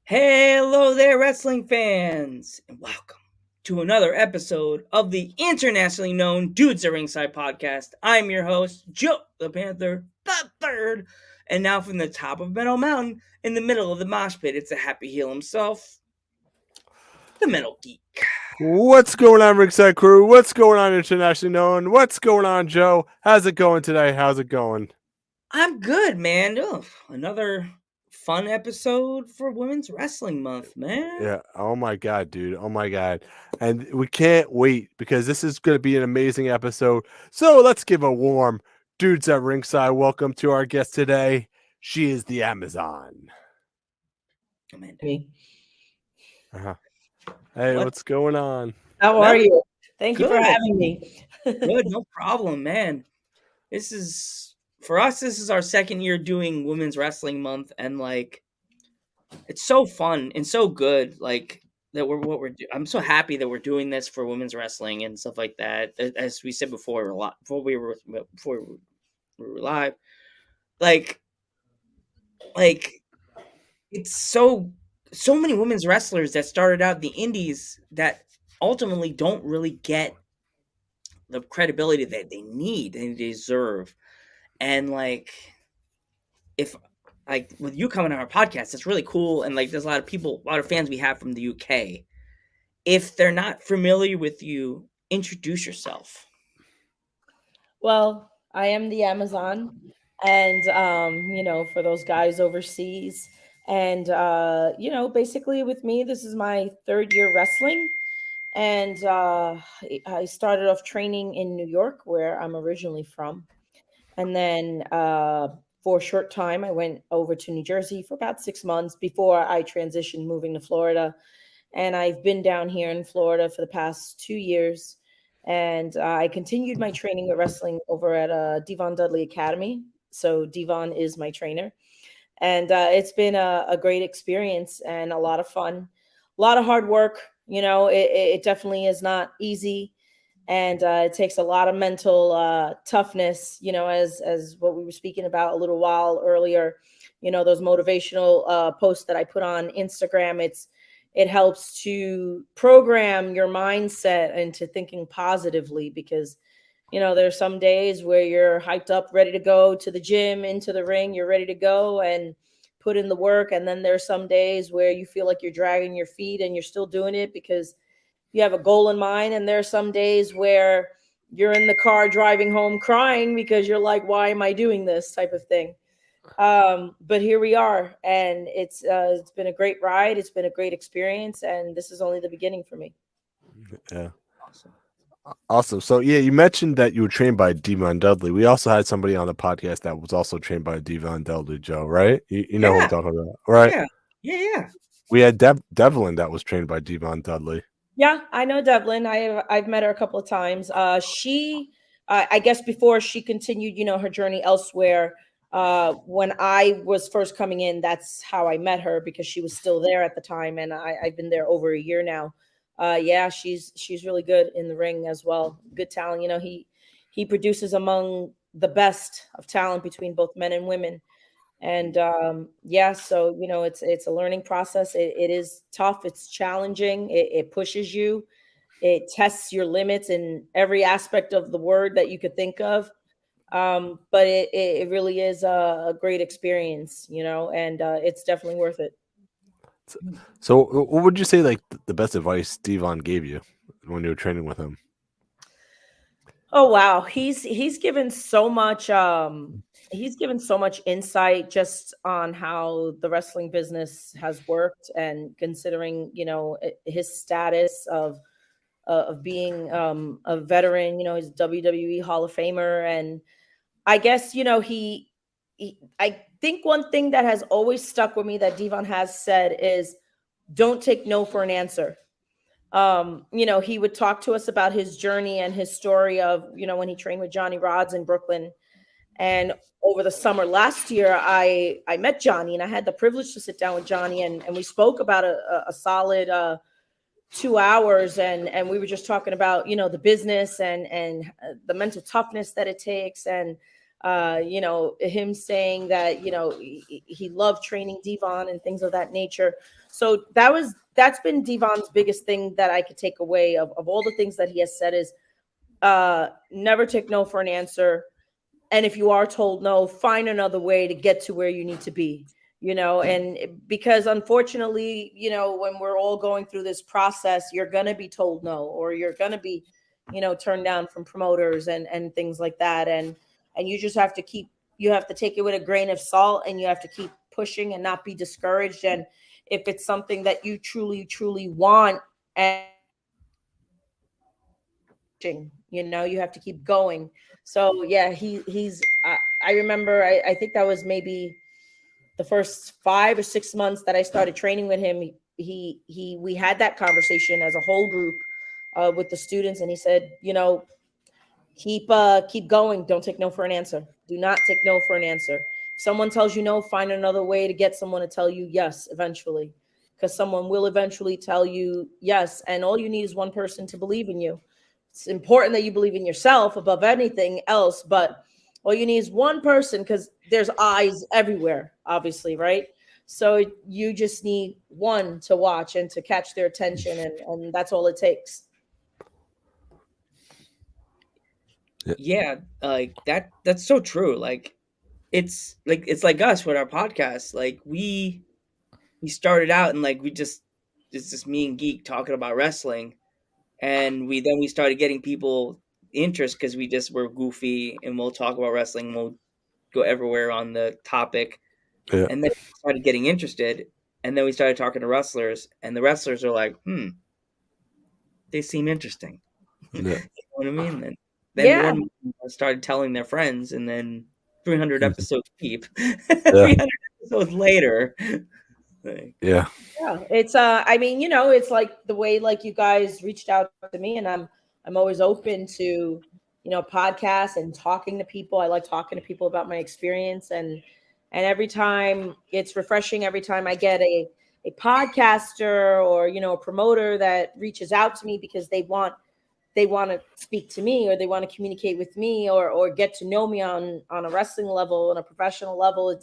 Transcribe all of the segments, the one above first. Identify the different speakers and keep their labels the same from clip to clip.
Speaker 1: Hello there, wrestling fans, and welcome to another episode of the internationally known Dudes at Ringside podcast. I'm your host, Joe the Panther the Third, and now from the top of Meadow Mountain, in the middle of the mosh pit, it's a happy heel himself, the Metal Geek.
Speaker 2: What's going on, Ringside Crew? What's going on, internationally known? What's going on, Joe? How's it going today? How's it going?
Speaker 1: I'm good, man. Ugh, another fun episode for Women's Wrestling Month, man.
Speaker 2: Yeah. Oh my God, dude. Oh my God. And we can't wait because this is going to be an amazing episode. So let's give a warm Dudes at Ringside welcome to our guest today. She is the Amazon.
Speaker 1: Amanda.
Speaker 2: Uh-huh. Hey, what's going on?
Speaker 3: How are you? Thank you for having me.
Speaker 1: Good, no problem, man. This is for us. This is our second year doing Women's Wrestling Month, and like, it's so fun and so good. Like that I'm so happy that we're doing this for women's wrestling and stuff like that. As we said before, before we were live, like it's so many women's wrestlers that started out the indies that ultimately don't really get the credibility that they need and deserve. And like, if like with you coming on our podcast, it's really cool. And like, there's a lot of fans we have from the UK. If they're not familiar with you, introduce yourself.
Speaker 3: Well, I am the Amazon, and for those guys overseas, and basically with me, this is my third year wrestling, and I started off training in New York, where I'm originally from, and then for a short time, I went over to New Jersey for about 6 months before I transitioned, moving to Florida. And I've been down here in Florida for the past 2 years. And I continued my training with wrestling over at Devon Dudley Academy. So Devon is my trainer. And it's been a great experience and a lot of fun, a lot of hard work. It definitely is not easy. And it takes a lot of mental toughness, as what we were speaking about a little while earlier, those motivational posts that I put on Instagram. It helps to program your mindset into thinking positively because, there's some days where you're hyped up, ready to go to the gym, into the ring, you're ready to go and put in the work. And then there's some days where you feel like you're dragging your feet and you're still doing it because you have a goal in mind. And there's some days where you're in the car driving home crying because you're like, why am I doing this type of thing? But here we are, and it's been a great ride. It's been a great experience, and this is only the beginning for me.
Speaker 2: Yeah. Awesome. So yeah, you mentioned that you were trained by Devon Dudley. We also had somebody on the podcast that was also trained by Devon Dudley, Joe, right? You know who I'm talking about, right?
Speaker 1: Yeah.
Speaker 2: We had Devlin that was trained by Devon Dudley.
Speaker 3: Yeah, I know Devlin. I've met her a couple of times. She, I guess before she continued, her journey elsewhere. When I was first coming in, that's how I met her because she was still there at the time, and I've been there over a year now. Yeah, she's really good in the ring as well. Good talent. He produces among the best of talent between both men and women. And so it's a learning process. It is tough. It's challenging. It pushes you. It tests your limits in every aspect of the word that you could think of. But it really is a great experience, and it's definitely worth it.
Speaker 2: So what would you say, like, the best advice Devon gave you when you were training with him?
Speaker 3: Oh, wow. He's given so much he's given so much insight just on how the wrestling business has worked, and considering, his status of being a veteran. He's a WWE Hall of Famer, and I guess I think one thing that has always stuck with me that Devon has said is, don't take no for an answer. He would talk to us about his journey and his story of, when he trained with Johnny Rods in Brooklyn. And over the summer last year, I met Johnny, and I had the privilege to sit down with Johnny, and we spoke about a solid 2 hours, and we were just talking about, the business, and the mental toughness that it takes, and him saying that, he loved training Devon and things of that nature. So that's been Devon's biggest thing that I could take away of all the things that he has said is, never take no for an answer. And if you are told no, find another way to get to where you need to be. And because unfortunately, when we're all going through this process, you're going to be told no, or you're going to be, turned down from promoters and things like that. And you just have to you have to take it with a grain of salt, and you have to keep pushing and not be discouraged. And if it's something that you truly, truly want, and you have to keep going. So yeah, I remember, I think that was maybe the first 5 or 6 months that I started training with him. We had that conversation as a whole group, with the students, and he said, keep going. Don't take no for an answer. Do not take no for an answer. If someone tells you no, find another way to get someone to tell you yes eventually, because someone will eventually tell you yes, and all you need is one person to believe in you. It's important that you believe in yourself above anything else, but all you need is one person, because there's eyes everywhere, obviously, right? So you just need one to watch and to catch their attention, and that's all it takes.
Speaker 1: Yeah, like that's so true. Like it's like us with our podcast. Like we started out, and like we just it's just me and Geek talking about wrestling, and we started getting people interest because we just were goofy, and we'll talk about wrestling, we'll go everywhere on the topic,
Speaker 2: Yeah,
Speaker 1: and then we started getting interested, and then we started talking to wrestlers, and the wrestlers are like, they seem interesting. You know
Speaker 2: yeah,
Speaker 1: what I mean? And then more
Speaker 3: Yeah.
Speaker 1: and more started telling their friends, and then 300
Speaker 2: mhm,
Speaker 1: episodes deep,
Speaker 2: yeah,
Speaker 1: 300 episodes later, like,
Speaker 2: yeah,
Speaker 3: Yeah, it's I mean, it's like the way, like, you guys reached out to me, and I'm always open to, podcasts and talking to people. I like talking to people about my experience, and every time it's refreshing, every time I get a podcaster, or, a promoter that reaches out to me because they want to speak to me, or they want to communicate with me, or get to know me on a wrestling level, on a professional level.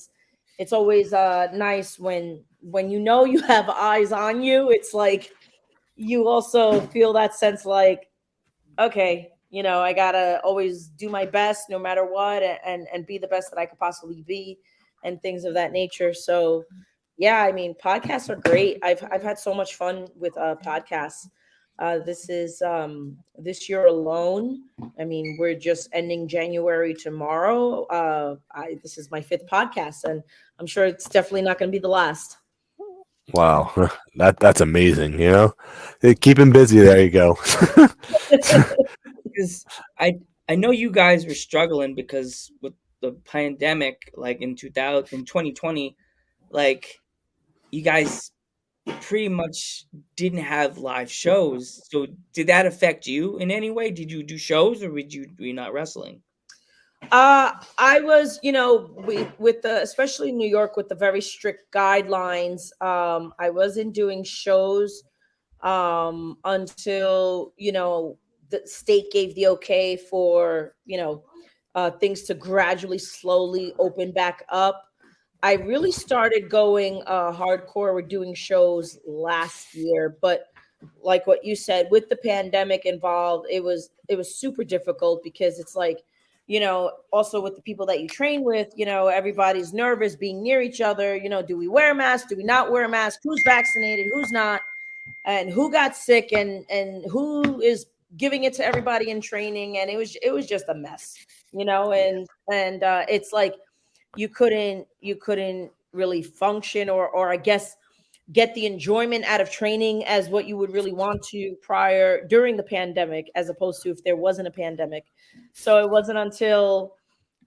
Speaker 3: It's always nice when you have eyes on you. It's like you also feel that sense, like, okay, I gotta always do my best no matter what, and be the best that I could possibly be, and things of that nature. So yeah, I mean, podcasts are great. I've had so much fun with podcasts. This year alone, I mean, we're just ending January tomorrow. This is my fifth podcast, and I'm sure it's definitely not going to be the last.
Speaker 2: wow, that's amazing. Keep him busy. There you go.
Speaker 1: because I know you guys were struggling because with the pandemic, like in 2020, like you guys pretty much didn't have live shows. So did that affect you in any way? Did you do shows, or were you not wrestling?
Speaker 3: I was, with the, especially in New York, with the very strict guidelines. I wasn't doing shows until, the state gave the okay for, things to gradually, slowly open back up. I really started going hardcore with doing shows last year, but like what you said, with the pandemic involved, it was super difficult, because it's like, also with the people that you train with, everybody's nervous being near each other. Do we wear a mask? Do we not wear a mask? Who's vaccinated? Who's not? And who got sick, and who is giving it to everybody in training? And it was just a mess. And it's like, you couldn't really function, or I guess get the enjoyment out of training as what you would really want to prior during the pandemic, as opposed to if there wasn't a pandemic. So it wasn't until,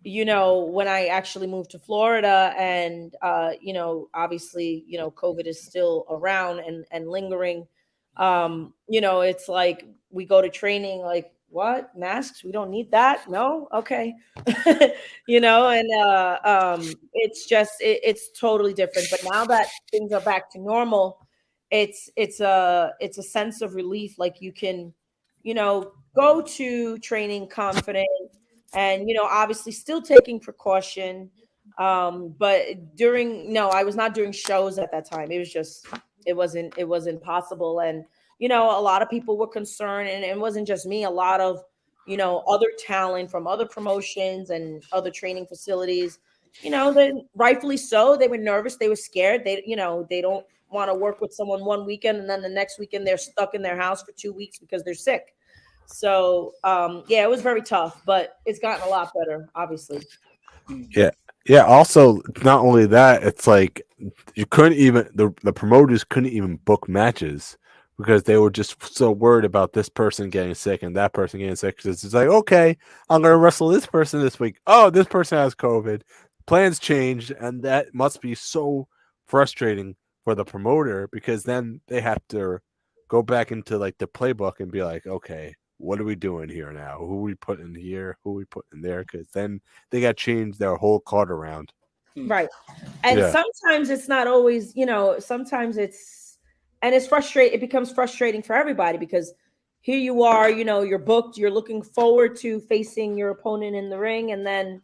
Speaker 3: when I actually moved to Florida, and obviously, COVID is still around and lingering. It's like we go to training, like, what, masks? We don't need that. No, okay. And it's totally different. But now that things are back to normal, it's a sense of relief. Like, you can, go to training confident, and obviously still taking precaution. But during no I was not doing shows at that time. It wasn't possible. And a lot of people were concerned, and it wasn't just me. A lot of other talent from other promotions and other training facilities, then rightfully so, they were nervous, they were scared. They don't want to work with someone one weekend, and then the next weekend they're stuck in their house for 2 weeks because they're sick. So yeah, it was very tough, but it's gotten a lot better, obviously.
Speaker 1: Mm.
Speaker 2: Yeah. Yeah. Also, not only that, it's like you couldn't even the promoters couldn't even book matches because they were just so worried about this person getting sick and that person getting sick. 'Cause it's like, okay, I'm gonna wrestle this person this week. Oh, this person has COVID. Plans changed, and that must be so frustrating for the promoter because then they have to go back into like the playbook and be like, okay, what are we doing here now? Who we putting here? Who we putting there? Because then they got changed their whole card around.
Speaker 1: Mm.
Speaker 3: Right. And
Speaker 2: Yeah,
Speaker 3: sometimes it's not always, sometimes it's frustrating. It becomes frustrating for everybody, because here you are, you're booked, you're looking forward to facing your opponent in the ring, and then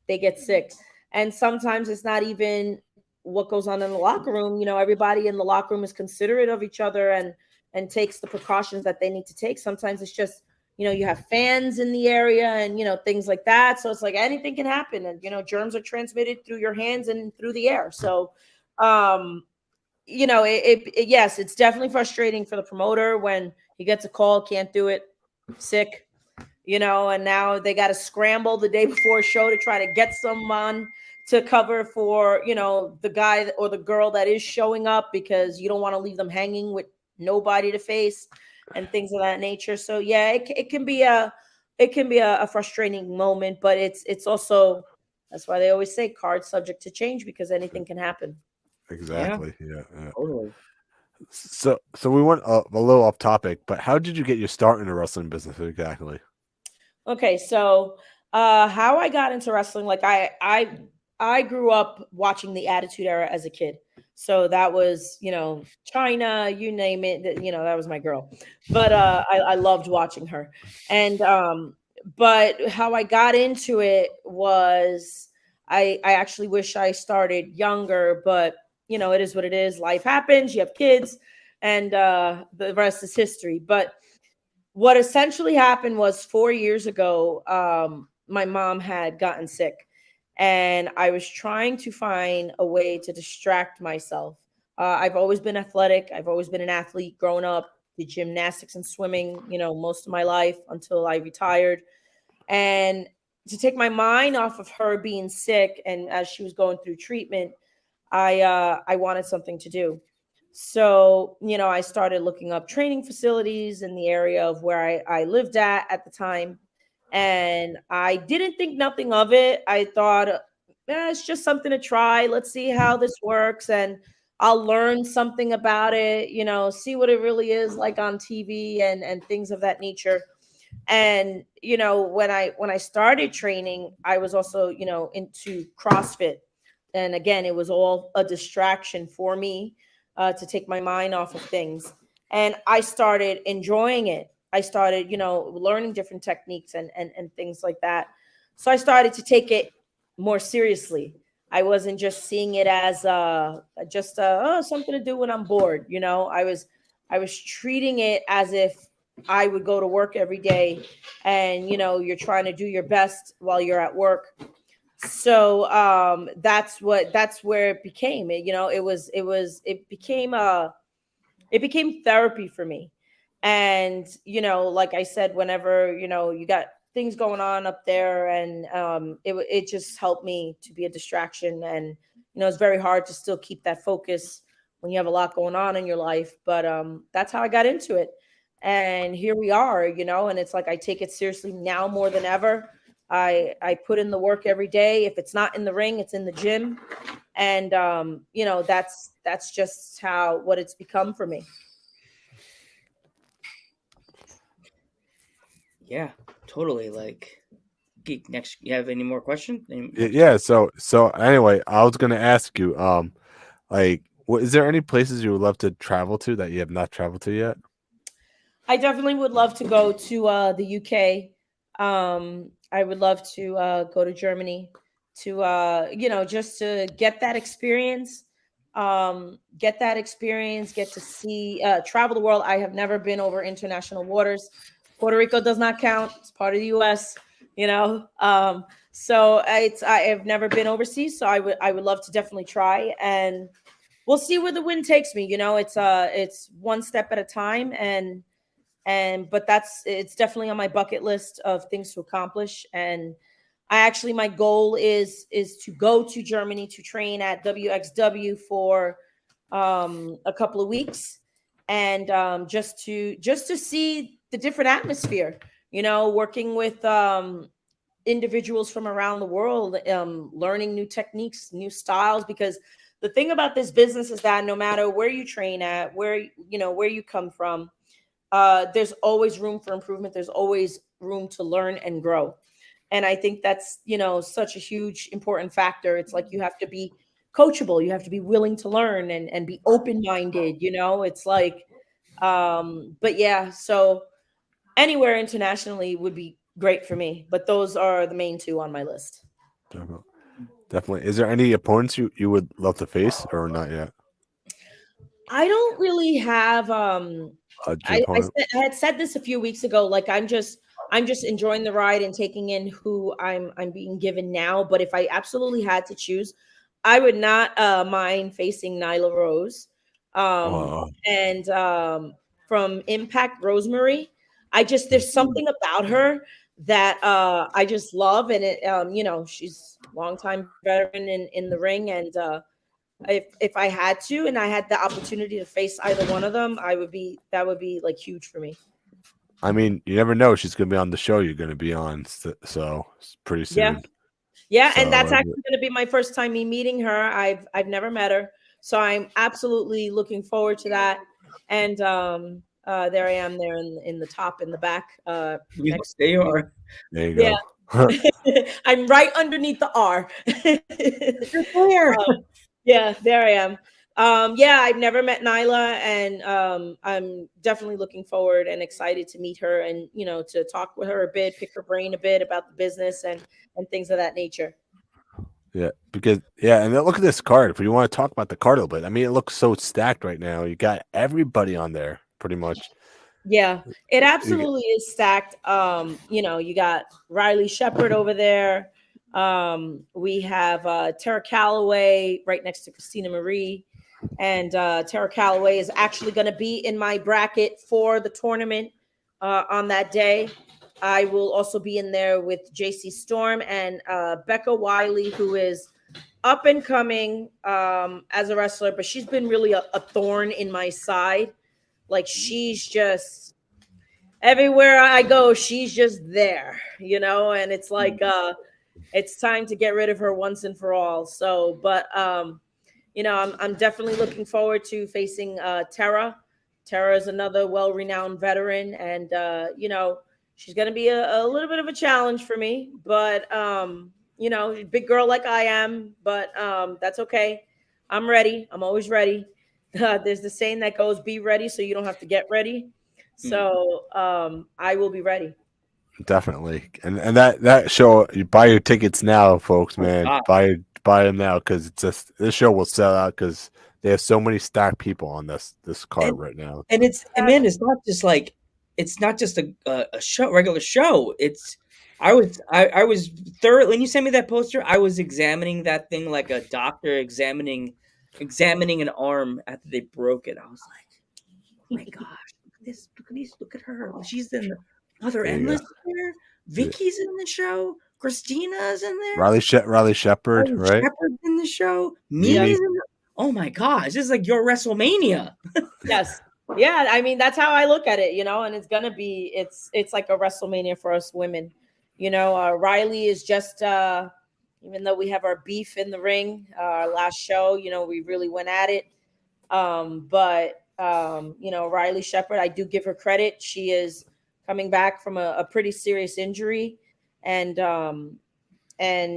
Speaker 3: they get sick. And sometimes it's not even what goes on in the locker room. Everybody in the locker room is considerate of each other, and takes the precautions that they need to take. Sometimes it's just, you have fans in the area, and things like that. So it's like anything can happen, and germs are transmitted through your hands and through the air. So um yes, it's definitely frustrating for the promoter when he gets a call, can't do it, sick, and now they got to scramble the day before a show to try to get someone to cover for, the guy or the girl that is showing up, because you don't want to leave them hanging with nobody to face, and things of that nature. So yeah, it can be a frustrating moment, but it's also, that's why they always say cards subject to change, because anything can happen.
Speaker 1: Yeah,
Speaker 2: exactly. Yeah, yeah.
Speaker 1: totally.
Speaker 2: So we went a little off topic, but how did you get your start in the wrestling business exactly?
Speaker 3: Okay, so how I got into wrestling, like I grew up watching the Attitude Era as a kid. So that was, China, you name it, that was my girl. But I loved watching her. And but how I got into it was, I actually wish I started younger, but it is what it is. Life happens, you have kids, and the rest is history. But what essentially happened was, 4 years ago, my mom had gotten sick, and I was trying to find a way to distract myself. I've always been athletic. I've always been an athlete growing up. Did gymnastics and swimming, most of my life until I retired. And to take my mind off of her being sick, and as she was going through treatment, I wanted something to do. So, I started looking up training facilities in the area of where I lived at the time. And I didn't think nothing of it. I thought, it's just something to try. Let's see how this works. And I'll learn something about it, see what it really is like on TV, and things of that nature. And when I started training, I was also into CrossFit. And again, it was all a distraction for me, to take my mind off of things. And I started enjoying it. I started learning different techniques, and things like that. So I started to take it more seriously. I wasn't just seeing it as just oh, something to do when I'm bored. I was treating it as if I would go to work every day, and you're trying to do your best while you're at work. So that's where it became. It became therapy for me. And like I said, whenever you got things going on up there, and it just helped me to be a distraction. And it's very hard to still keep that focus when you have a lot going on in your life. But that's how I got into it, and here we are. And it's like I take it seriously now more than ever. I put in the work every day. If it's not in the ring, it's in the gym, and that's just how what it's become for me.
Speaker 1: Yeah, totally. Like, geek. Next, you have any more questions?
Speaker 2: Yeah. So anyway, I was gonna ask you, like, is there any places you would love to travel to that you have not traveled to yet?
Speaker 3: I definitely would love to go to the UK. I would love to go to Germany to just to get that experience. Get to see travel the world. I have never been over international waters. Puerto Rico does not count. It's part of the US, you know. So I have never been overseas, so I would love to definitely try, and we'll see where the wind takes me. It's one step at a time, but it's definitely on my bucket list of things to accomplish. And my goal is to go to Germany to train at WXW for a couple of weeks, and just to see the different atmosphere, working with individuals from around the world, learning new techniques, new styles. Because the thing about this business is that no matter where you train at, where you come from, there's always room for improvement. There's always room to learn and grow. And I think that's, such a huge important factor. It's like you have to be coachable. You have to be willing to learn and be open-minded. It's like, but yeah, so anywhere internationally would be great for me. But those are the main two on my list.
Speaker 2: Definitely. Definitely. Is there any opponents you would love to face or not yet?
Speaker 3: I don't really have
Speaker 2: A dream opponent?
Speaker 3: I had said this a few weeks ago. Like I'm just enjoying the ride and taking in who I'm being given now. But if I absolutely had to choose, I would not mind facing Nyla Rose. Um
Speaker 2: Oh,
Speaker 3: and From Impact, Rosemary. There's something about her that I just love. And she's longtime veteran in the ring. And if I had to and I had the opportunity to face either one of them, that would be like huge for me.
Speaker 2: I mean, you never know. She's gonna be on the show you're gonna be on, so pretty
Speaker 3: Yeah.
Speaker 2: soon.
Speaker 3: Yeah, and that's
Speaker 2: So
Speaker 3: actually going to be my first time me meeting her. I've never met her, so I'm absolutely looking forward to that. And there I am, there in the top in the back, next
Speaker 1: There you
Speaker 3: to.
Speaker 1: are.
Speaker 2: there you
Speaker 3: Yeah.
Speaker 2: go.
Speaker 3: I'm right underneath the R.
Speaker 1: You're there.
Speaker 3: Yeah, there I am. Yeah, I've never met Nyla, and I'm definitely looking forward and excited to meet her, and to talk with her a bit, pick her brain a bit about the business and things of that nature.
Speaker 2: Yeah, because and then look at this card. If you want to talk about the card a little bit, I mean, it looks so stacked right now. You got everybody on there, pretty much.
Speaker 3: Yeah, it
Speaker 2: You
Speaker 3: absolutely is stacked. You got Riley Shepard over there. We have Tara Calloway right next to Christina Marie. And Tara Calloway is actually going to be in my bracket for the tournament on that day. I will also be in there with JC Storm and Becca Wiley, who is up and coming as a wrestler, but she's been really a thorn in my side. Like she's just everywhere I go, she's just there, and it's like it's time to get rid of her once and for all. So, but I'm definitely looking forward to facing Tara. Tara is another well-renowned veteran, and she's going to be a little bit of a challenge for me. But big girl like I am, but that's okay. I'm ready. I'm always ready. There's the saying that goes, "Be ready, so you don't have to get ready." So I will be ready.
Speaker 2: definitely, and that show. You buy your tickets now, folks.
Speaker 1: Oh
Speaker 2: Man,
Speaker 1: God.
Speaker 2: buy them now because it's just this show will sell out because they have so many stacked people on this card
Speaker 1: And
Speaker 2: right now.
Speaker 1: and
Speaker 2: So,
Speaker 1: man, it's not just a show, regular show. I was thoroughly when you sent me that poster, I was examining that thing like a doctor examining an arm after they broke it. I was like, oh my gosh, look at this, look at her. She's in the Mother
Speaker 2: there you go.
Speaker 1: Endless here. Vicky's in the show. Christina's in there.
Speaker 2: Riley Shepard,
Speaker 1: Riley
Speaker 2: right?
Speaker 1: Shepard's in the show.
Speaker 3: Yep.
Speaker 1: Mimi's
Speaker 2: Mimi.
Speaker 1: in the Oh my gosh, this is like your WrestleMania.
Speaker 3: Yes. Yeah, I mean that's how I look at it, and it's gonna be it's like a WrestleMania for us women. Riley is just even though we have our beef in the ring, our last show, we really went at it. But Riley Shepard, I do give her credit. She is coming back from a pretty serious injury, and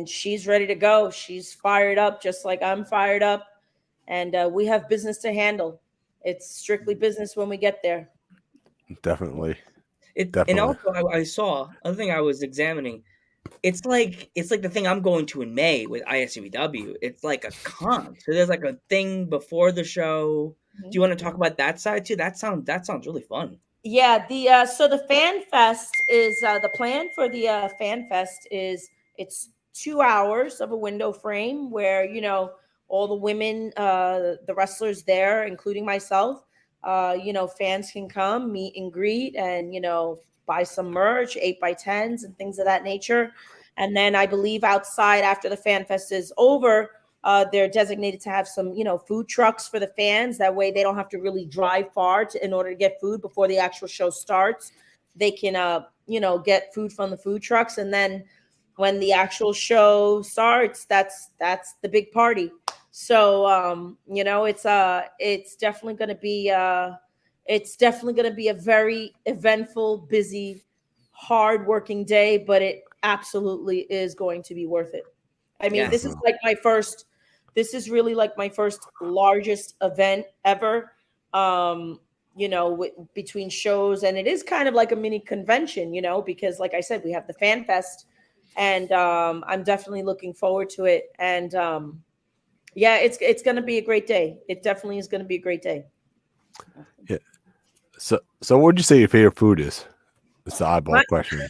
Speaker 3: she's ready to go. She's fired up, just like I'm fired up, and we have business to handle. It's strictly business when we get there.
Speaker 2: Definitely.
Speaker 1: And
Speaker 2: Definitely.
Speaker 1: also I saw other thing I was examining. It's like the thing I'm going to in May with ISWW. It's like a con. So there's like a thing before the show. Do you want to talk about that side too? That sounds really fun.
Speaker 3: Yeah, the Fan Fest is the plan for the Fan Fest is it's 2 hours of a window frame where all the women, the wrestlers there, including myself, fans can come meet and greet and buy some merch, 8x10s and things of that nature. And then I believe outside after the Fan Fest is over, they're designated to have some, food trucks for the fans. That way they don't have to really drive far in order to get food before the actual show starts. They can, get food from the food trucks. And then when the actual show starts, that's the big party. So, it's definitely going to be, a very eventful, busy, hard-working day, but it absolutely is going to be worth it. I mean,
Speaker 1: Yes.
Speaker 3: this is really like my first largest event ever. Between shows, and it is kind of like a mini convention, because like I said, we have the Fan Fest, and I'm definitely looking forward to it. And yeah, it's going to be a great day. It definitely is going to be a great day.
Speaker 2: Yeah. So what would you say your favorite food is? It's the oddball question.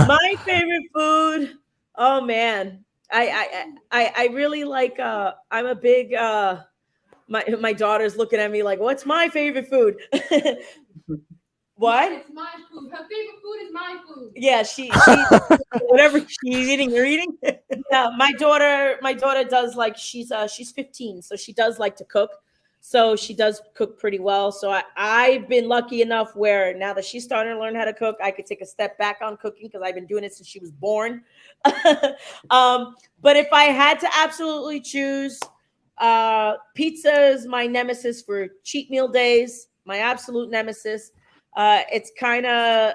Speaker 3: My favorite food. Oh man, I really like. I'm a big. My daughter's looking at me like, "What's my favorite food?" What?
Speaker 4: It's my food. Her favorite food is my food.
Speaker 3: Yeah, she
Speaker 1: Whatever she's eating, you're eating.
Speaker 3: yeah, my daughter does like she's 15, so she does like to cook. So she does cook pretty well. So I've been lucky enough where now that she's starting to learn how to cook, I could take a step back on cooking because I've been doing it since she was born. But if I had to absolutely choose, pizza is my nemesis for cheat meal days, my absolute nemesis. It's kind of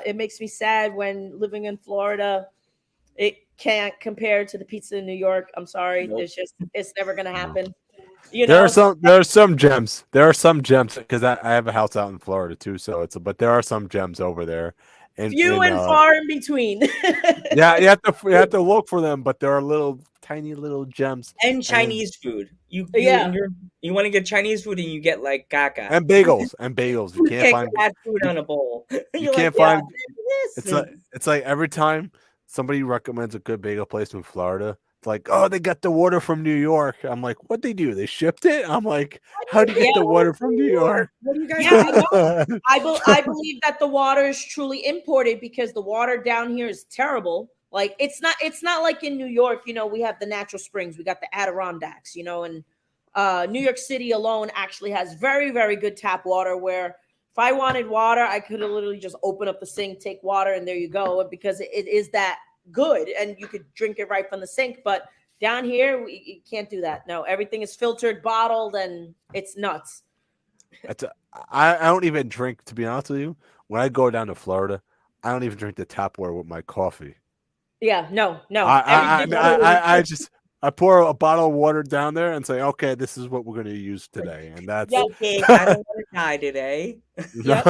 Speaker 3: it makes me sad when living in Florida. It can't compare to the pizza in New York. I'm sorry.
Speaker 1: Nope.
Speaker 3: It's never going to happen.
Speaker 2: There are some gems. There are some gems because I have a house out in Florida too. So but there are some gems over there.
Speaker 3: Few and far in between.
Speaker 2: Yeah, you have to look for them, but there are tiny little gems.
Speaker 1: And Chinese food. You want to get Chinese food and you get like caca.
Speaker 2: And bagels. You can't find
Speaker 1: that food on a bowl.
Speaker 2: You can't find. It's like every time somebody recommends a good bagel place in Florida, it's like, oh, they got the water from New York. I'm like, what they do? They shipped it? I'm like, how do you get the water from New York?
Speaker 1: What do you guys
Speaker 3: I believe that the water is truly imported because the water down here is terrible. Like it's not like in New York, we have the natural springs, we got the Adirondacks, and New York City alone actually has very, very good tap water where if I wanted water, I could have literally just open up the sink, take water, and there you go. Because it is that good, and you could drink it right from the sink. But down here, you can't do that. No, everything is filtered, bottled, and it's nuts.
Speaker 2: I don't even drink, to be honest with you. When I go down to Florida, I don't even drink the tap water with my coffee.
Speaker 3: Yeah, no.
Speaker 2: I pour a bottle of water down there and say, okay, this is what we're going to use today. And that's
Speaker 1: okay. I don't want to die today.
Speaker 3: Yep.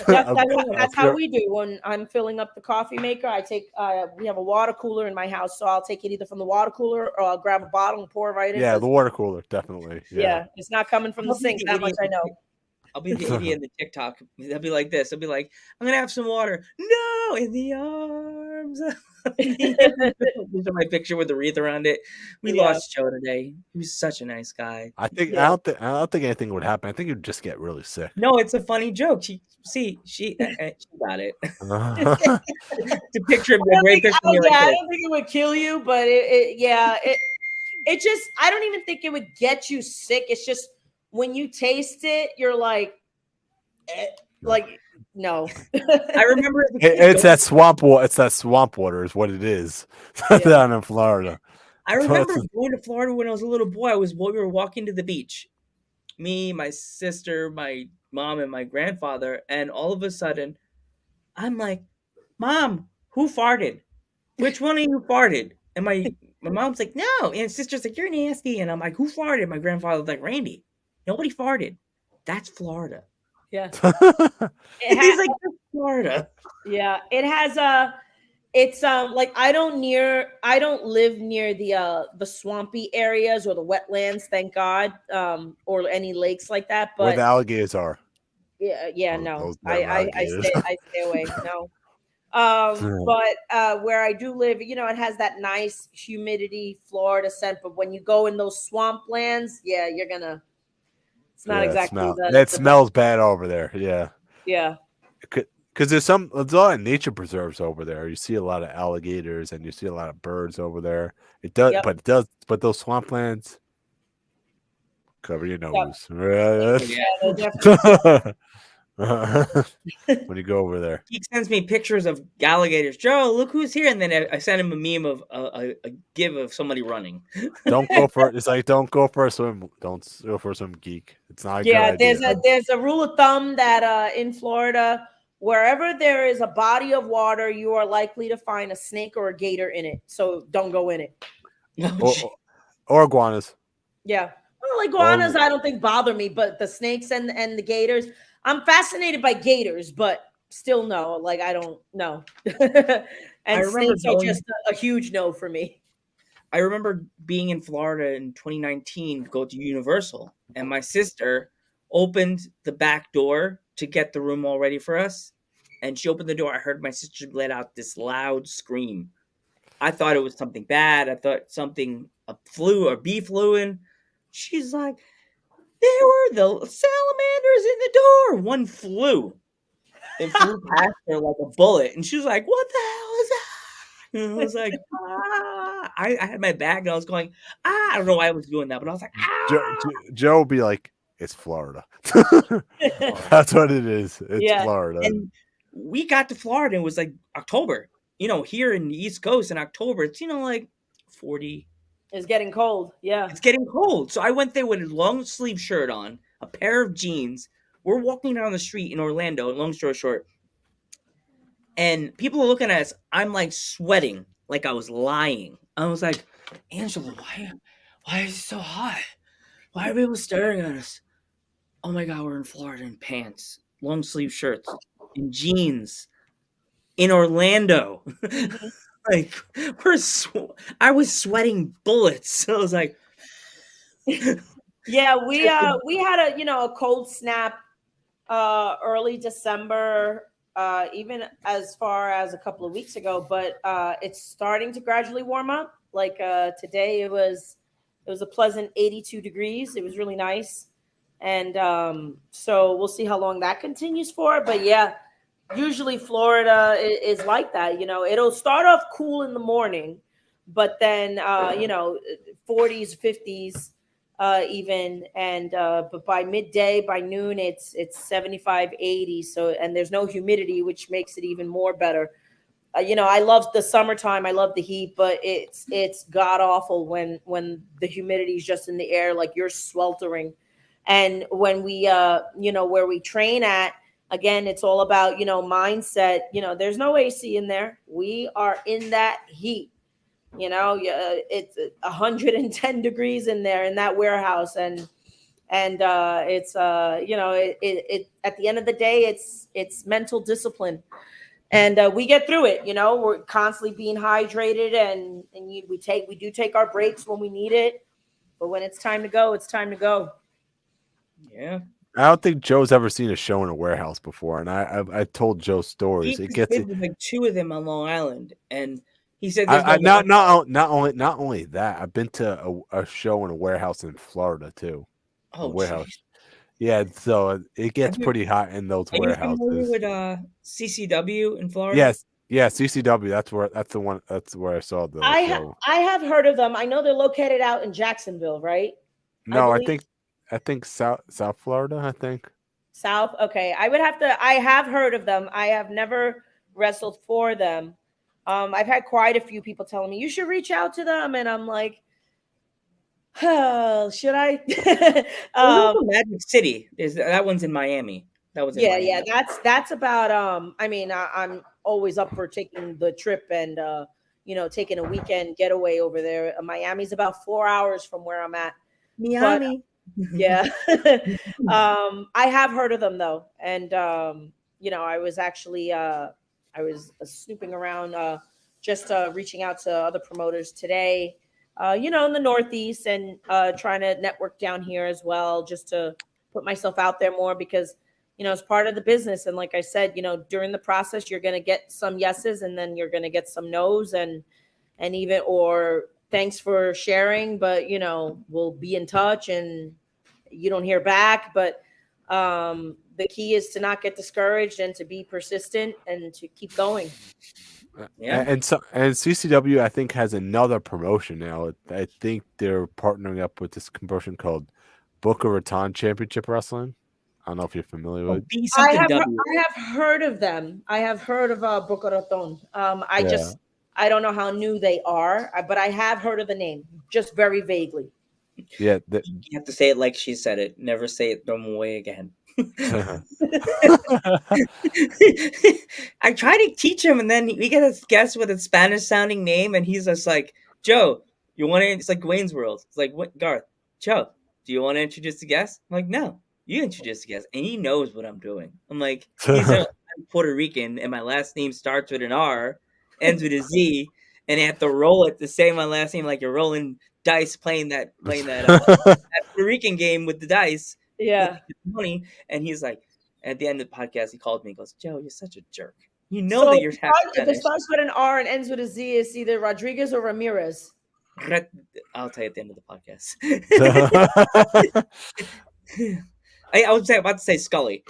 Speaker 3: That's how we do. When I'm filling up the coffee maker, I take, we have a water cooler in my house. So I'll take it either from the water cooler or I'll grab a bottle and pour it right in.
Speaker 2: Yeah, the water cooler, definitely.
Speaker 3: Yeah, it's not coming from the sink. That much I know.
Speaker 1: I'll be the idiot in the TikTok. They'll be like this. I'll be like, I'm going to have some water. No, in the arms. These are my picture with the wreath around it. We
Speaker 3: Yeah.
Speaker 1: lost Joe today. He was such a nice guy.
Speaker 2: I think
Speaker 3: Yeah.
Speaker 2: I don't think anything would happen. I think you'd just get really sick.
Speaker 1: No, it's a funny joke. She got it.
Speaker 2: Uh,
Speaker 1: The picture, the great picture of me right
Speaker 3: I
Speaker 1: there.
Speaker 3: don't think it would kill you, but it just, I don't even think it would get you sick. It's just when you taste it, you're like, like, no.
Speaker 1: I remember as a kid
Speaker 2: it's
Speaker 1: going,
Speaker 2: that swamp water. It's that swamp water is what it is down in Florida.
Speaker 1: I remember going to Florida when I was a little boy. We were walking to the beach. Me, my sister, my mom, and my grandfather, and all of a sudden, I'm like, "Mom, who farted? Which one of you farted?" And my mom's like, "No," and sister's like, "You're nasty," and I'm like, "Who farted?" My grandfather's like, "Randy, nobody farted. That's Florida."
Speaker 3: Yeah.
Speaker 1: He's like, "That's Florida."
Speaker 3: Yeah, it has it's like I don't live near the swampy areas or the wetlands, thank God, or any lakes like that,
Speaker 2: Where the
Speaker 3: but
Speaker 2: alligators are.
Speaker 3: yeah, no.
Speaker 2: Those
Speaker 3: I
Speaker 2: damn
Speaker 3: I
Speaker 2: alligators.
Speaker 3: I stay away. No. But where I do live, it has that nice humidity Florida scent, but when you go in those swamp lands, yeah, it's not
Speaker 2: Yeah,
Speaker 3: exactly
Speaker 2: it
Speaker 3: the best.
Speaker 2: smells bad over there. Yeah.
Speaker 3: Yeah.
Speaker 2: Because there's a lot of nature preserves over there. You see a lot of alligators and you see a lot of birds over there.
Speaker 3: Yep.
Speaker 2: But those swamplands cover your
Speaker 3: Yep.
Speaker 2: nose.
Speaker 1: Yeah.
Speaker 3: Yeah, they definitely
Speaker 2: When you go over there.
Speaker 1: He sends me pictures of alligators. Joe, look who's here, and then I send him a meme of a gif of somebody running.
Speaker 2: Don't go for it's like don't go for a swim. Don't go for some geek. It's not a good
Speaker 3: Yeah,
Speaker 2: idea.
Speaker 3: there's a rule of thumb that in Florida, wherever there is a body of water, you are likely to find a snake or a gator in it. So don't go in it.
Speaker 1: Oh,
Speaker 2: Or, or iguanas.
Speaker 3: Yeah. Well, iguanas,
Speaker 2: Or
Speaker 3: I don't think bother me, but the snakes and the gators, I'm fascinated by gators, but still no. Like I don't know.
Speaker 1: I
Speaker 3: And
Speaker 1: remember
Speaker 3: snakes are
Speaker 1: going.
Speaker 3: just a huge no for me.
Speaker 1: I remember being in Florida in 2019 to go to Universal, and my sister opened the back door to get the room all ready for us. And she opened the door. I heard my sister let out this loud scream. I thought it was something bad. I thought a bee flew in. She's like, "There were the salamanders in the door." One flew. It flew past her like a bullet, and she was like, "What the hell is that?" And I was like, "Ah!" I had my bag, and I was going, "Ah!" I don't know why I was doing that, but I was like, "Ah!"
Speaker 2: Joe will be like, it's Florida. That's what it is. It's
Speaker 3: Yeah.
Speaker 2: Florida.
Speaker 1: And we got to Florida, and it was like October. Here in the East Coast in October, it's like 40.
Speaker 3: It's getting cold. Yeah.
Speaker 1: It's getting cold. So I went there with a long sleeve shirt on, a pair of jeans. We're walking down the street in Orlando, long story short, and people are looking at us. I'm like sweating, like I was lying. I was like, "Angela, why is it so hot? Why are people staring at us?" Oh my God, we're in Florida in pants, long sleeve shirts, in jeans, in Orlando.
Speaker 3: Mhm.
Speaker 1: Like I was sweating bullets. I was like,
Speaker 3: Yeah, we had a cold snap early December, even as far as a couple of weeks ago, but it's starting to gradually warm up. Like today it was a pleasant 82 degrees. It was really nice. And so we'll see how long that continues for. But yeah, usually Florida is like that. It'll start off cool in the morning, but then 40s, 50s, even, and but by midday, by noon, it's 75, 80. So, and there's no humidity, which makes it even more better. I love the summertime. I love the heat, but it's god awful when the humidity is just in the air, like you're sweltering. And when we where we train at, again, it's all about mindset. There's no AC in there. We are in that heat. It's 110 degrees in there in that warehouse, and it's it at the end of the day, it's mental discipline, and we get through it. We're constantly being hydrated, and we do take our breaks when we need it, but when it's time to go, it's time to go.
Speaker 1: yeah.
Speaker 2: I don't think Joe's ever seen a show in a warehouse before, and I told Joe stories.
Speaker 1: He
Speaker 2: It
Speaker 1: just
Speaker 2: gets
Speaker 1: did like 2 of them on Long Island, and he said there's
Speaker 2: I
Speaker 1: no law.
Speaker 2: not only that, I've been to a show in a warehouse in Florida too. A
Speaker 1: Oh,
Speaker 2: warehouse.
Speaker 1: jeez.
Speaker 2: Yeah, so it gets
Speaker 1: Have you
Speaker 2: pretty hot in those
Speaker 1: Are you familiar
Speaker 2: warehouses.
Speaker 1: with, CCW in Florida?
Speaker 2: Yes, yeah, CCW. That's the one. That's where I saw the show.
Speaker 3: I have heard of them. I know they're located out in Jacksonville, right? I
Speaker 2: No,
Speaker 3: believe
Speaker 2: I think South Florida. I think.
Speaker 3: South. Okay, I would have to. I have heard of them. I have never wrestled for them. I've had quite a few people telling me you should reach out to them, and I'm like, oh, should I?
Speaker 1: Well, there's
Speaker 3: um,
Speaker 1: also Magic City. That one's in Miami. That was in
Speaker 3: yeah.
Speaker 1: Miami.
Speaker 3: That's about. I mean, I'm always up for taking the trip and taking a weekend getaway over there. Miami's about 4 hours from where I'm at, but
Speaker 1: Miami.
Speaker 3: yeah. I have heard of them though. And I was actually I was snooping around just reaching out to other promoters today, in the Northeast and trying to network down here as well, just to put myself out there more because it's part of the business. And like I said, during the process, you're going to get some yeses and then you're going to get some nos and even or thanks for sharing, but we'll be in touch and you don't hear back. But the key is to not get discouraged and to be persistent and to keep going.
Speaker 1: Yeah.
Speaker 2: And CCW I think has another promotion now. I think they're partnering up with this promotion called Boca Raton Championship Wrestling. I don't know if you're familiar
Speaker 1: Oh,
Speaker 2: with.
Speaker 1: be something W.
Speaker 3: I have heard of them. I have heard of Boca Raton.
Speaker 2: Yeah.
Speaker 3: I don't know how new they are, but I have heard of the name, just very vaguely.
Speaker 2: Yeah.
Speaker 1: You have to say it like she said it. Never say it normal way again. I try to teach him, and then we get a guest with a Spanish sounding name, and he's just like, Joe, you want to? It's like Wayne's World. It's like, what, Garth, Joe, do you want to introduce the guest? I'm like, no, you introduce the guest, and he knows what I'm doing. I'm like, I'm Puerto Rican, and my last name starts with an R, ends with a Z, and I have to roll it to say my last name like you're rolling dice, playing that that Puerto Rican game with the dice,
Speaker 3: Yeah.
Speaker 1: money, and he's like, at the end of the podcast, he called me and goes, Joe, you're such a jerk. You know
Speaker 3: So
Speaker 1: that you're half
Speaker 3: if it
Speaker 1: Spanish.
Speaker 3: starts with an R and ends with a Z, it's either Rodriguez or Ramirez.
Speaker 1: I'll tell you at the end of the podcast. I was about to say Scully.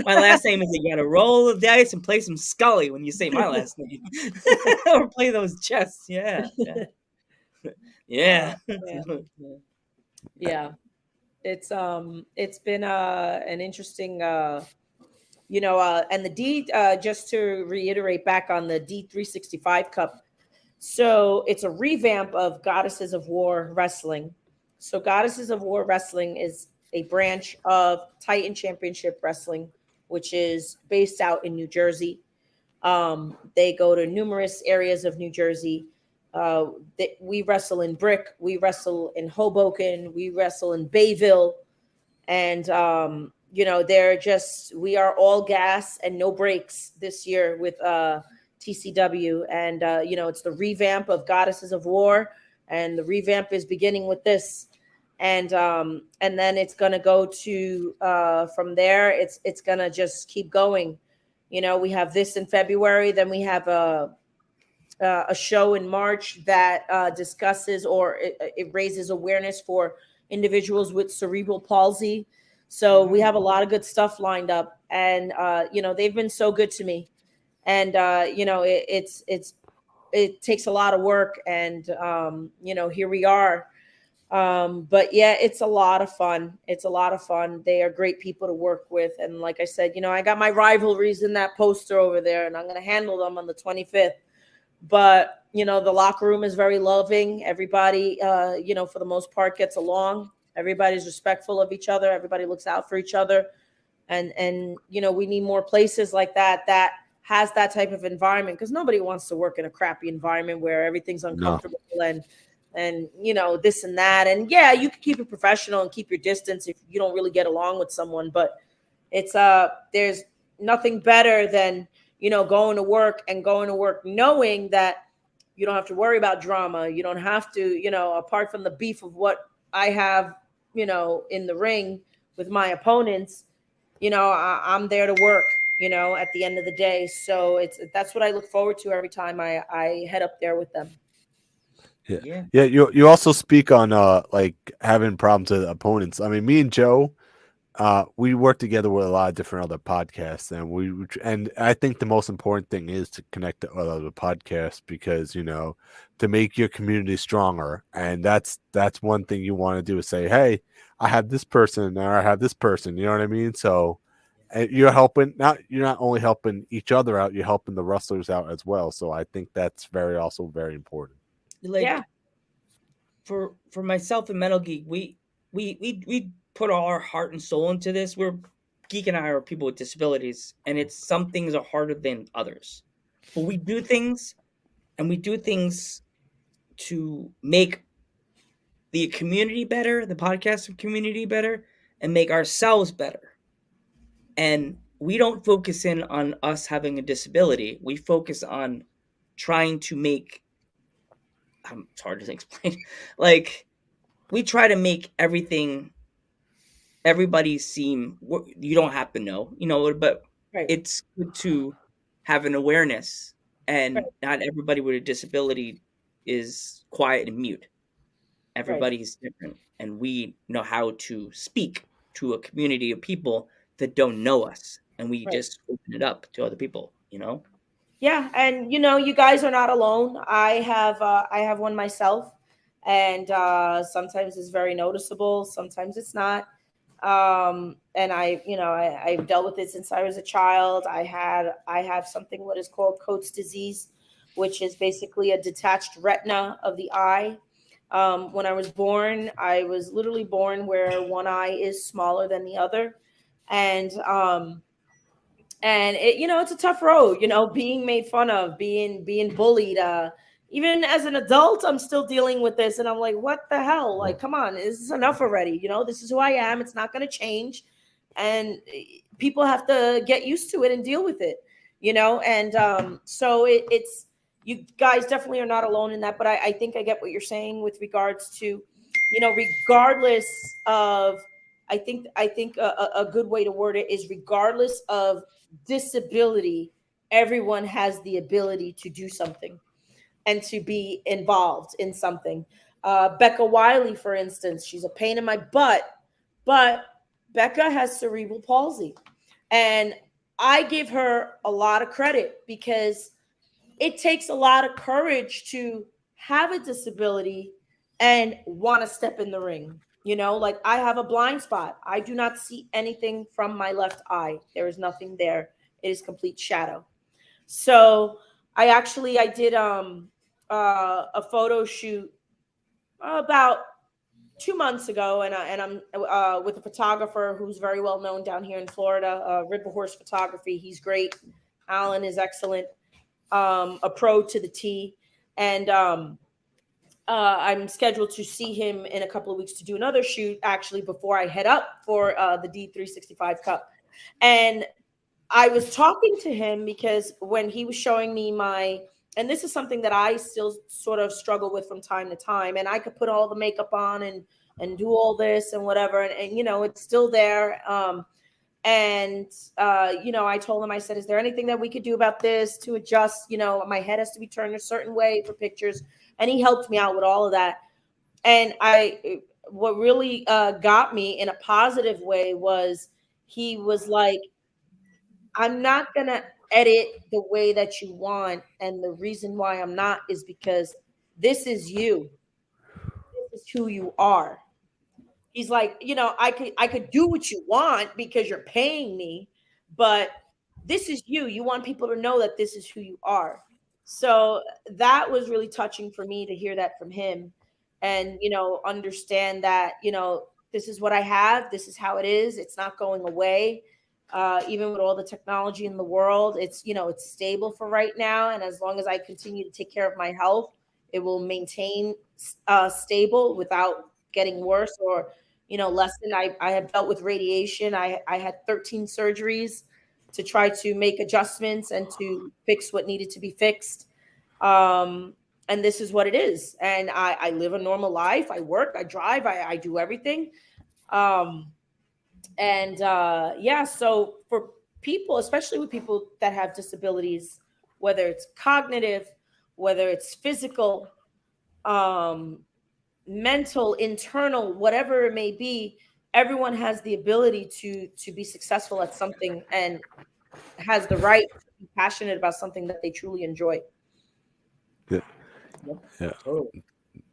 Speaker 1: My last name is you gotta roll the dice and play some Scully when you say my last name. Or play those chess. Yeah. Yeah.
Speaker 3: Yeah. It's been an interesting and the D just to reiterate back on the D365 Cup. So it's a revamp of Goddesses of War Wrestling. So Goddesses of War Wrestling is a branch of Titan Championship Wrestling, which is based out in New Jersey. They go to numerous areas of New Jersey. We wrestle in Brick, we wrestle in Hoboken, we wrestle in Bayville, and we are all gas and no brakes this year with TCW, and it's the revamp of Goddesses of War, and the revamp is beginning with this, and then it's gonna go to from there. It's gonna just keep going. We have this in February, then we have a show in March that discusses or it raises awareness for individuals with cerebral palsy. So we have a lot of good stuff lined up, and they've been so good to me, and it takes a lot of work, and here we are. But yeah, it's a lot of fun. It's a lot of fun. They are great people to work with, and like I said, I got my rivalries in that poster over there, and I'm going to handle them on the 25th. But the locker room is very loving. Everybody for the most part gets along. Everybody's respectful of each other. Everybody looks out for each other, and we need more places like that has that type of environment, because nobody wants to work in a crappy environment where everything's uncomfortable and this and that. And yeah, you can keep it professional and keep your distance if you don't really get along with someone, but it's there's nothing better than going to work knowing that you don't have to worry about drama. You don't have to, apart from the beef of what I have, in the ring with my opponents, I'm there to work, at the end of the day. So that's what I look forward to every time I head up there with them.
Speaker 2: Yeah.
Speaker 1: Yeah.
Speaker 2: Yeah, you also speak on like having problems with opponents. I mean, me and Joe, we work together with a lot of different other podcasts, and and I think the most important thing is to connect to other podcasts because to make your community stronger, and that's one thing you want to do is say, hey, I have this person or I have this person. You know what I mean? So you're not only helping each other out, you're helping the wrestlers out as well. So I think that's also very important.
Speaker 3: Yeah,
Speaker 1: Like for myself and Metal Geek, we put all our heart and soul into this. We're Geek and I are people with disabilities, and it's some things are harder than others. But we do things to make the community better, the podcast community better, and make ourselves better. And we don't focus in on us having a disability. We focus on trying to make it's hard to explain. Like we try to make everybody seem you don't have to know, but
Speaker 3: right,
Speaker 1: it's good to have an awareness,
Speaker 3: right,
Speaker 1: and not everybody with a disability is quiet and mute.
Speaker 3: right,
Speaker 1: Everybody's different, and we know how to speak to a community of people that don't know us, and we
Speaker 3: right.
Speaker 1: just open it up to other people.
Speaker 3: Yeah, and you guys are not alone. I have one myself, and sometimes it's very noticeable, sometimes it's not. And I've dealt with it since I was a child. I have something what is called Coates disease, which is basically a detached retina of the eye. When I was born, I was literally born where one eye is smaller than the other, and it's a tough road, being made fun of, being bullied. Even as an adult, I'm still dealing with this, and I'm like, what the hell? Like, come on, this is enough already. This is who I am. It's not going to change, and people have to get used to it and deal with it. And so it's you guys definitely are not alone in that. But I think I get what you're saying with regards to, regardless of. I think a good way to word it is regardless of disability, everyone has the ability to do something and to be involved in something. Becca Wiley, for instance, she's a pain in my butt, but Becca has cerebral palsy. And I give her a lot of credit because it takes a lot of courage to have a disability and want to step in the ring. Like I have a blind spot. I do not see anything from my left eye. There is nothing there. It is complete shadow. So I did a photo shoot about 2 months ago, and I'm with a photographer who's very well known down here in Florida, River Horse Photography. He's great. Alan is excellent, a pro to the T, and I'm scheduled to see him in a couple of weeks to do another shoot actually before I head up for the D365 Cup. And I was talking to him because when he was showing me and this is something that I still sort of struggle with from time to time, and I could put all the makeup on and do all this and whatever, and it's still there. And I told him, I said, is there anything that we could do about this to adjust? My head has to be turned a certain way for pictures, and he helped me out with all of that. And what really got me in a positive way was he was like, I'm not going to edit the way that you want. And the reason why I'm not is because this is you. This is who you are. He's like, I could do what you want because you're paying me, but this is you. You want people to know that this is who you are. So that was really touching for me to hear that from him, and understand that this is what I have. This is how it is. It's not going away. Even with all the technology in the world, it's stable for right now, and as long as I continue to take care of my health, it will maintain stable without getting worse or lessen. I have dealt with radiation. I had 13 surgeries to try to make adjustments and to fix what needed to be fixed. Um, and this is what it is. And I live a normal life. I work, I drive, I do everything. Um, And so for people, especially with people that have disabilities, whether it's cognitive, whether it's physical, um, mental, internal, whatever it may be, everyone has the ability to be successful at something and has the right to be passionate about something that they truly enjoy.
Speaker 2: Yeah.
Speaker 3: Yep.
Speaker 2: Yeah.
Speaker 3: Totally.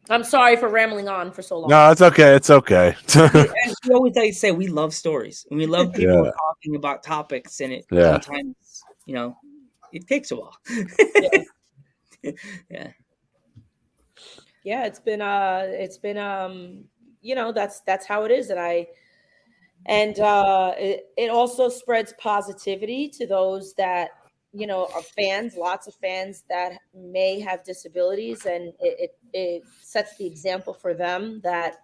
Speaker 3: I'm sorry for rambling on for so long.
Speaker 2: No, it's okay. It's okay.
Speaker 1: And we always like to say we love stories and we love people
Speaker 2: Yeah.
Speaker 1: talking about topics, and it
Speaker 2: Yeah.
Speaker 1: sometimes, it takes a while.
Speaker 3: Yeah.
Speaker 1: Yeah.
Speaker 3: Yeah, it's been that's how it is. It also spreads positivity to those that are fans, lots of fans that may have disabilities, and it sets the example for them that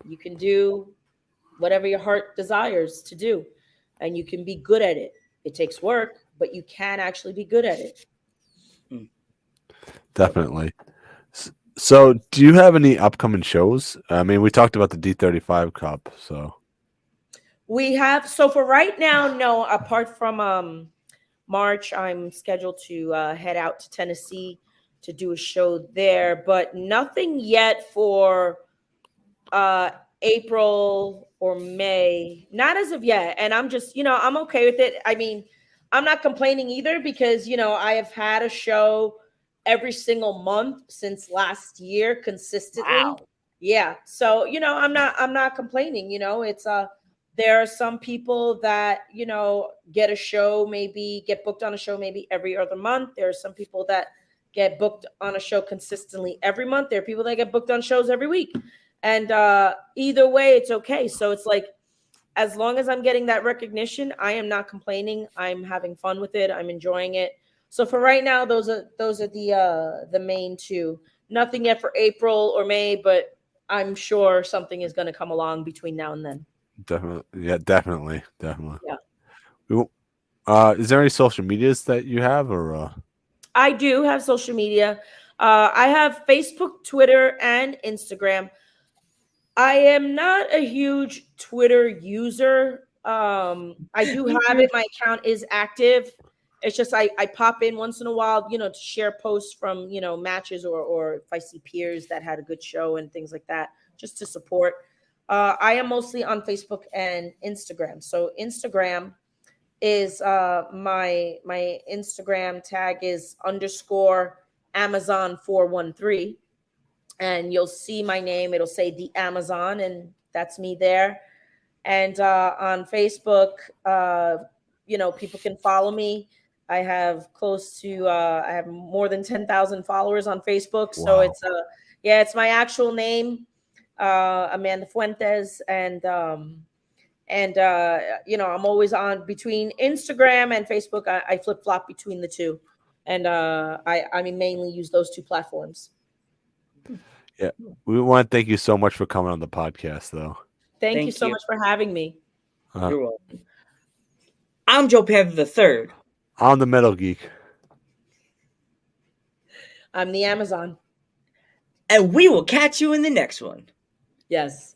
Speaker 3: you can do whatever your heart desires to do, and you can be good at it. It takes work, but you can actually be good at it.
Speaker 2: Definitely. So, do you have any upcoming shows? I mean, we talked about the D35 Cup, so
Speaker 3: We have, so for right now, no, apart from March, I'm scheduled to head out to Tennessee to do a show there, but nothing yet for uh April or May. Not as of yet. And I'm just, I'm okay with it. I mean, I'm not complaining either because, I have had a show every single month since last year consistently.
Speaker 1: Wow.
Speaker 3: Yeah. So, I'm not complaining, it's there are some people that, get booked on a show maybe every other month. There are some people that get booked on a show consistently every month. There are people that get booked on shows every week. And either way, it's okay. So it's like, as long as I'm getting that recognition, I am not complaining. I'm having fun with it. I'm enjoying it. So for right now, those are the main two. Nothing yet for April or May, but I'm sure something is going to come along between now and then.
Speaker 2: definitely, yeah, definitely.
Speaker 3: Yeah.
Speaker 2: We- is there any social medias that you have, or
Speaker 3: I do have social media. I have Facebook, Twitter, and Instagram. I am not a huge Twitter user. I do
Speaker 1: Me
Speaker 3: have
Speaker 1: too.
Speaker 3: it. My account is active. It's just I pop in once in a while, to share posts from, matches, or if I see peers that had a good show and things like that, just to support. I am mostly on Facebook and Instagram. So Instagram is my Instagram tag is _ Amazon 413, and you'll see my name. It'll say the Amazon, and that's me there. And on Facebook, people can follow me. I have more than 10,000 followers on Facebook. So
Speaker 2: wow?
Speaker 3: it's my actual name, Amanda Fuentes. I'm always on between Instagram and Facebook. I flip flop between the two. And I mainly use those two platforms.
Speaker 2: Yeah, we want to thank you so much for coming on the podcast, though.
Speaker 3: Thank you
Speaker 1: Thank
Speaker 3: so
Speaker 1: you.
Speaker 3: much for having me.
Speaker 1: You're welcome. I'm Joe Panther the Third.
Speaker 2: I'm the Metal Geek.
Speaker 3: I'm the Amazon.
Speaker 1: And we will catch you in the next one.
Speaker 3: Yes.